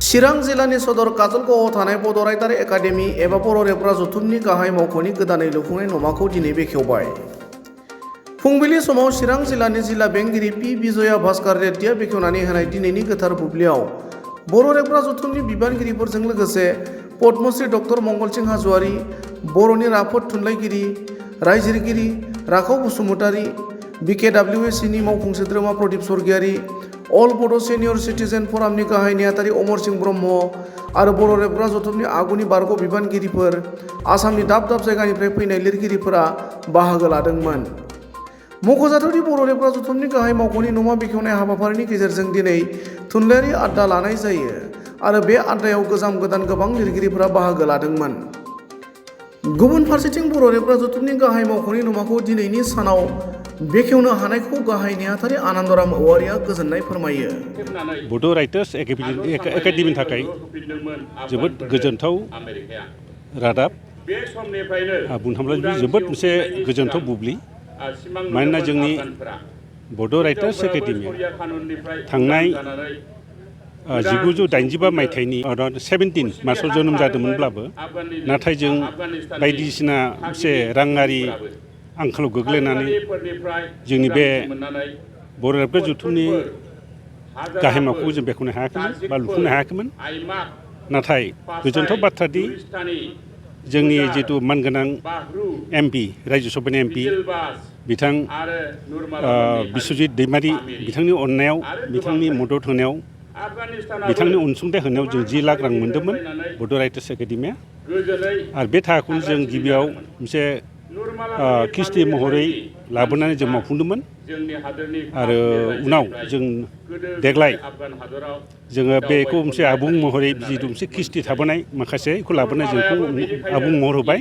चिरां जिल्लानि सदर काजलगावआव थानाय बड' राइटार एकाडेमि एबा बर' रेबग्रा जथुमनि गाहाय मावख'नि गोदानै लुफुंनाय नमाखौ दिनै बेखेवबाय। फुंबिलि समाव चिरां जिल्लानि जिल्ला बेंगिरि पि बिजया भास्कर रेड्डिया बेखेवनानै होनाय दिनैनि गोथार बुब्लियाव बर' रेबग्रा जथुमनि बिबानगिरिफोरजों लोगोसे पद्मश्री डक्टर मंगलसिं हाज'वारि, बर'नि राफोद थुनलाइगिरि, रायजिरगिरि राखाव बसुमतारि, BKWSCनि मावफुं सोद्रोमा प्रदीप स्वरगियारि, अल बड' सिनियर सिटिजेन फरामनि गाहाय नेहाथारि अमर सिंह ब्रह्म आरो बर' रेबग्रा जथुमनि आगुनि बारग' बिबानगिरिफोर, आसामनि दाब दाब जायगानिफ्राय फैनाय लिरगिरिफोरा बाहागो लादोंमोन। मख'जाथावदि बर' रेबग्रा जथुमनि गाहाय मावख'नि नमा बेखेवनाय हाबाफारिनि गेजेरजों दिनै थुनलाइयारि आड्डा लानाय जायो आरो बे आड्डायाव गोजाम गोदान गोबां लिरगिरिफोरा बाहागो लादोंमोन। गुबुन फारसेथिं बर' रेबग्रा जथुमनि गाहाय मावख'नि नमाखौ दिनैनि सानाव बेखेवनो हानायखौ गाहाय नेहाथारि आनन्दराम औवारिया गोजोननाय फोरमायो। बड' राइटार्स एकाडेमिनि थाखाय जोबोद गोजोनथाव रादाब। बुंनो थाङोब्ला जोबोद मोनसे गोजोनथाव बुब्लि। मानोना जोंनि बड' राइटार्स एकाडेमिया थांनाय 1985 मायथाइनि 17 मार्चआव जोनोम जादोंमोनब्लाबो नाथाय जों बायदिसिना मोनसे राङारि आंखालाव गोग्लैनानै जोंनि बे बर' रेबग्रा जथुमनि गाहाय मावख'खौ जों बेखेवनो हायाखैमोन बा लुफुंनो हायाखैमोन। नाथाय गोजोनथाव बाथ्रादि जोंनि जिथु मानगोनां MP रायजो सभानि MP बिथां बिस्वजित दैमारि बिथांनि अननायाव, बिथांनि मदद होनायाव, बिथांनि अनसुंथाइ होनायाव जों 10 लाख रां मोन्दोंमोन बड' राइटार्स एकाडेमिया। आरो बे थाखाखौनो जों गिबियाव मोनसे किस्ति महरै लाबोनानै जों मावफुंदोंमोन आरो उनाव जों देग्लाय जोङो बेखौ मोनसे आबुं महरै जिथु मोनसे किस्ति थाबोनाय माखासेखौ लाबोनाय जोंखौ आबुं महर होबाय।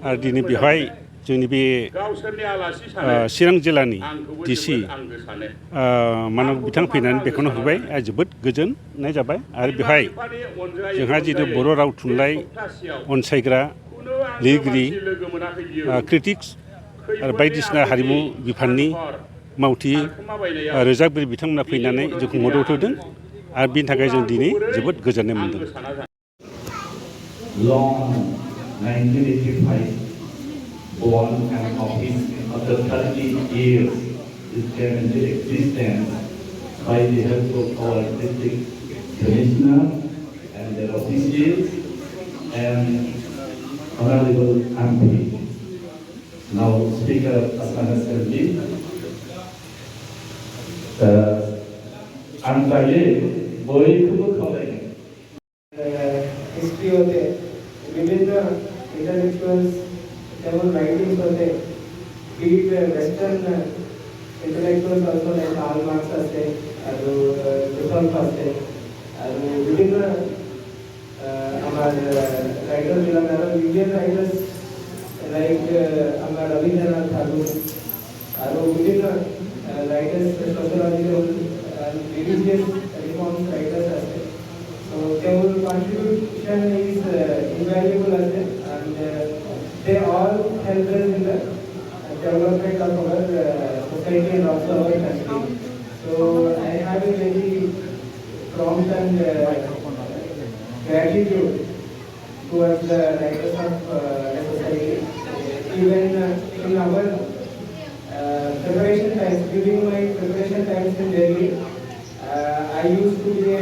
आरो दिनै बेवहाय जोंनि बे चिरां जिल्लानि DC मानब बिथां फैनानै बेखौनो होबाय आरो जोबोद गोजोननाय जाबाय। आरो बेवहाय जोंहा जिथु बर' राव थुनलाइ अनसायग्रा लिरगिरि क्रिटिक्स आरो बायदिसिना हारिमु बिफाननि मावथि रोजाबगिरि बिथांमोना फैनानै जोंखौ मदद होदों आरो बिनि थाखाय जों दिनै जोबोद गोजोननाय मोनदों। Born and office after 30 years is came into existence by the help of our district commissioner and their officials and honorable MP, now Speaker of Assam Assembly. Antaye boy kubo khalai. History होते, विभिन्न intellectuals several writings होते, be it Western intellectuals also like Karl Marx असते, और Rudolf असते, और विभिन्न हमारे writers मिलाकर Indian writers like हमारे रविंद्रनाथ ठाकुर, और विभिन्न writers sociological and religious reforms writers असते, so their contribution is invaluable असते, and they all help us in the development of our society and also our country. So I have a very prompt and gratitude towards the writers of the society. Even in our preparation times, during my preparation times in Delhi, I used to be a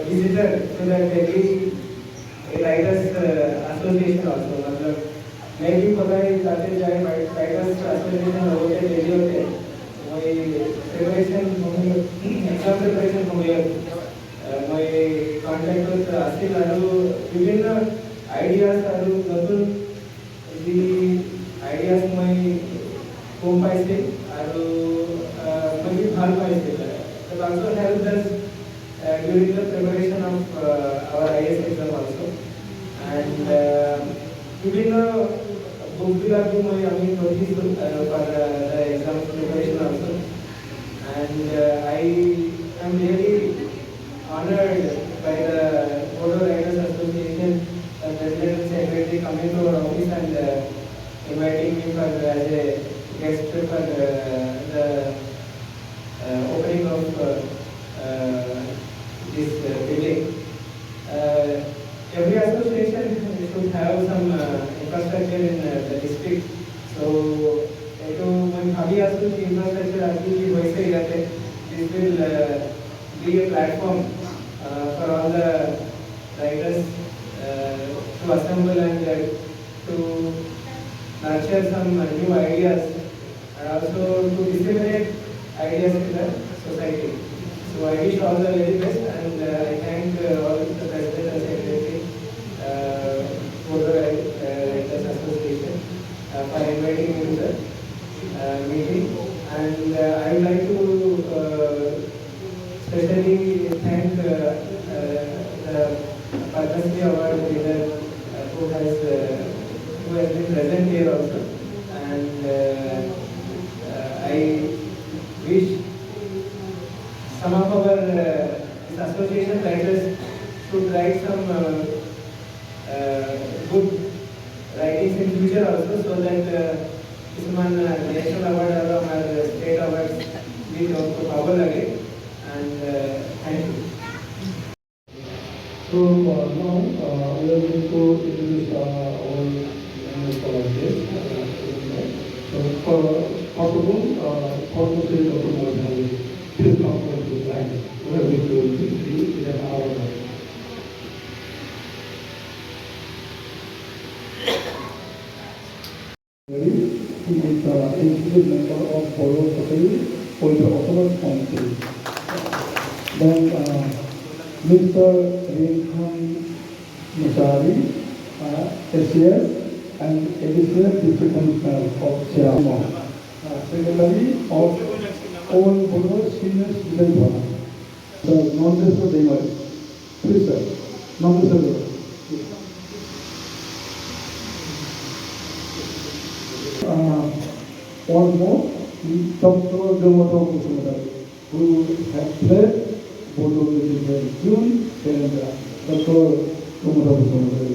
visitor to the Delhi Writers Association also. मतलब मैं भी पता है जाते जाए Writers Association होते दिल्ली होते, वही preparation होंगे, exam preparation होंगे, वही contact होते आस्ते लाडू विभिन्न ideas लाडू नतुन दी ideas मैं कौन पाइसे आडू मैं भी भाग पाइसे that also helped us during the preparation of our IAS exam also. And विभिन्न books भी लाडू मैं अभी notice for the exam preparation also. And I am really honored by the Board Writers Association, the President and Secretary coming to our office and inviting me for as a guest for the opening of this this building. Every association should have some infrastructure in the district. So, when Bhavi Association infrastructure actually this will be a platform for all the riders to assemble and to nurture some new ideas and also to disseminate ideas in the society. So I wish all the very best and I thank all the president and secretary for the Riders Association for inviting me to the meeting. And I would like to especially thank the Padma Shri Award winner who has been present here also. And I wish some of our this association writers should write some good writings in future also, so that national award or state awards we also power again. And thank you. So now we are going to introduce our guest. So first of all, Padma Shri Dr. Mohan, please come to the slide. We are going to see in an hour. He is an executive member of Board of Secretary for the Autonomous Council. Then Mr. Vख'न Musari, SCS and Additional District Commissioner of Sierra. Secretary of all Board Senior Citizen. The non-resident Demo. Please sir, non-resident. One more, Dr. Demoto Kusumari, who has played both of the June and Dr. Demoto Kusumari.